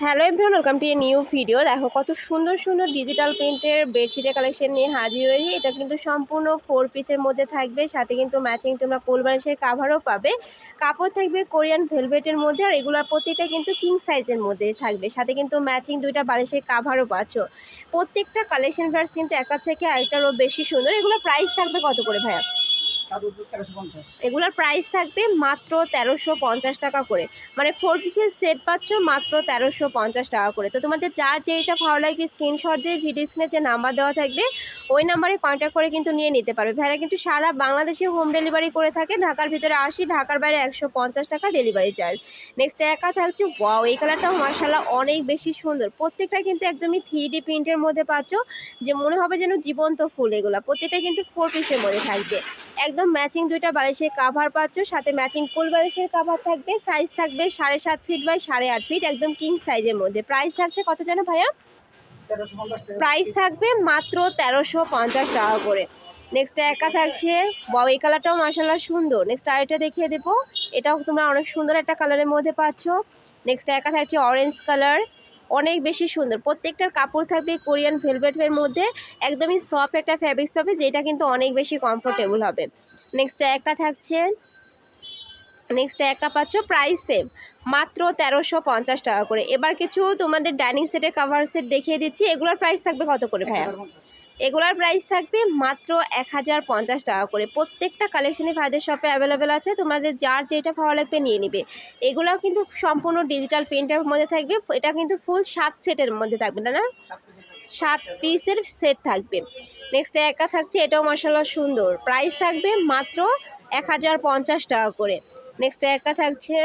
Hello everyone, welcome to a new video. দেখো কত সুন্দর সুন্দর ডিজিটাল প্রিন্টের বেডশিটের কালেকশন নিয়ে হাজির হয়েছি। এটা কিন্তু সম্পূর্ণ 4 পিসের মধ্যে থাকবে, সাথে কিন্তু ম্যাচিং তোমরা কোল বালিশের কাভারও পাবে। কাপড় থাকবে কোরিয়ান ভেলভেটের মধ্যে, আর এগুলোর প্রত্যেকটা কিন্তু কিং সাইজের মধ্যে থাকবে, সাথে কিন্তু ম্যাচিং 2টা বালিশের কাভারও পাচ্ছ। প্রত্যেকটা কালেকশন ভার্স কিন্তু একার থেকে আরেকটারও বেশি সুন্দর। এগুলোর প্রাইস থাকবে কত করে ভাইয়া? এগুলোর প্রাইস থাকবে মাত্র 1350 টাকা করে, মানে 4 পিসের সেট পাচ্ছ মাত্র 1350 টাকা করে। তো তোমাদের যার যেটা ভালো লাগবে স্ক্রিনশট দিয়ে ভিডিও স্ক্রিনে যে নাম্বার দেওয়া থাকবে ওই নাম্বারে কন্ট্যাক্ট করে কিন্তু নিয়ে নিতে পারবে। ভাইরা কিন্তু সারা বাংলাদেশে হোম ডেলিভারি করে থাকে, ঢাকার ভিতরে 80, ঢাকার বাইরে 150 টাকা ডেলিভারি চার্জ। নেক্সট একা থাকছে ওয়াও, এই কালারটাও মাশাআল্লাহ অনেক বেশি সুন্দর। প্রত্যেকটা কিন্তু একদমই 3D প্রিন্টের মধ্যে পাচ্ছ, যে মনে হবে যেন জীবন্ত ফুল। এগুলো প্রত্যেকটা কিন্তু 4 পিসের মধ্যে থাকবে। একদম ম্যাচিং 2টা বালিশের কাভার পাচ্ছ, সাথে ম্যাচিং কোল বালিশের কাভার থাকবে। সাইজ থাকবে 7.5 ফিট বাই 8.5 ফিট, একদম কিং সাইজের মধ্যে। প্রাইস থাকছে কত জানো ভাইয়া? প্রাইস থাকবে মাত্র 1350 টাকা করে। নেক্সট একা থাকছে ওয়াও, এই কালারটাও মাশাআল্লাহ সুন্দর। নেক্সট আরেকটা দেখিয়ে দেবো, এটাও তোমরা অনেক সুন্দর একটা কালারের মধ্যে পাচ্ছ। নেক্সট একা থাকছে অরেঞ্জ কালার, অনেক বেশি সুন্দর। প্রত্যেকটার কাপড় থাকবে কোরিয়ান ভেলভেটের মধ্যে, একদমই সফট একটা ফ্যাব্রিক্স পাবে, যেটা কিন্তু অনেক বেশি কমফোর্টেবল হবে। নেক্সট একটা থাকছে, নেক্সট একটা পাচ্ছ প্রাইস সেম মাত্র 1350 টাকা করে। এবার কিছু তোমাদের ডাইনিং সেটের কাভার সেট দেখিয়ে দিচ্ছি। এগুলোর প্রাইস থাকবে কত করে ভাইয়া? এগুলোর প্রাইস থাকবে মাত্র 1050 টাকা করে। প্রত্যেকটা কালেকশনই ভাইদের শপে অ্যাভেলেবেল আছে, তোমাদের যার যেটা ভালো লাগবে নিয়ে নিবে। এগুলোও কিন্তু সম্পূর্ণ ডিজিটাল প্রিন্টের মধ্যে থাকবে। এটা কিন্তু ফুল 7 সেটের মধ্যে থাকবে, না 7 পিসের সেট থাকবে। নেক্সট একা থাকছে, এটাও মাশাআল্লাহ সুন্দর। প্রাইস থাকবে মাত্র 1050 টাকা করে। নেক্সট একটা থাকছে,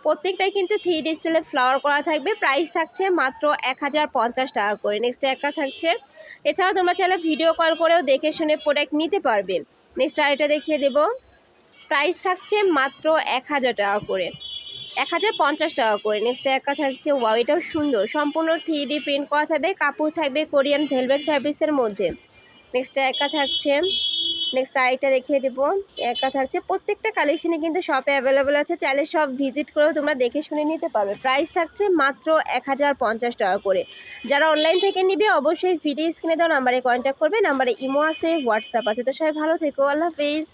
প্রত্যেকটাই কিন্তু 3D স্টাইলে ফ্লাওয়ার করা থাকবে। প্রাইস থাকছে মাত্র 1050 টাকা করে। নেক্সট একটা থাকছে, এছাড়াও তোমরা চাইলে ভিডিও কল করেও দেখে শুনে প্রোডাক্ট নিতে পারবে। নেক্সট আরেকটা দেখিয়ে দেব, প্রাইস থাকছে মাত্র 1000 টাকা করে, 1050 টাকা করে। নেক্সট একটা থাকছে ওয়াও, এটাও সুন্দর, সম্পূর্ণ 3D প্রিন্ট করা থাকবে, কাপড় থাকবে কোরিয়ান ভেলভেট ফ্যাব্রিক্সের মধ্যে। নেক্সট একটা থাকছে, নেক্সট আরেকটা দেখিয়ে দেবো, একটা থাকছে। প্রত্যেকটা কালেকশনে কিন্তু শপে অ্যাভেলেবেল আছে, চাইলে সব ভিজিট করেও তোমরা দেখে শুনে নিতে পারবে। প্রাইস থাকছে মাত্র 1050 টাকা করে। যারা অনলাইন থেকে নিবে অবশ্যই ভিডিও স্ক্রিনে দেওয়া নাম্বারে কন্ট্যাক্ট করবে। নাম্বারে ইমো আছে, হোয়াটসঅ্যাপ আছে। তো সবাই ভালো থেকো, আল্লাহ হাফেজ।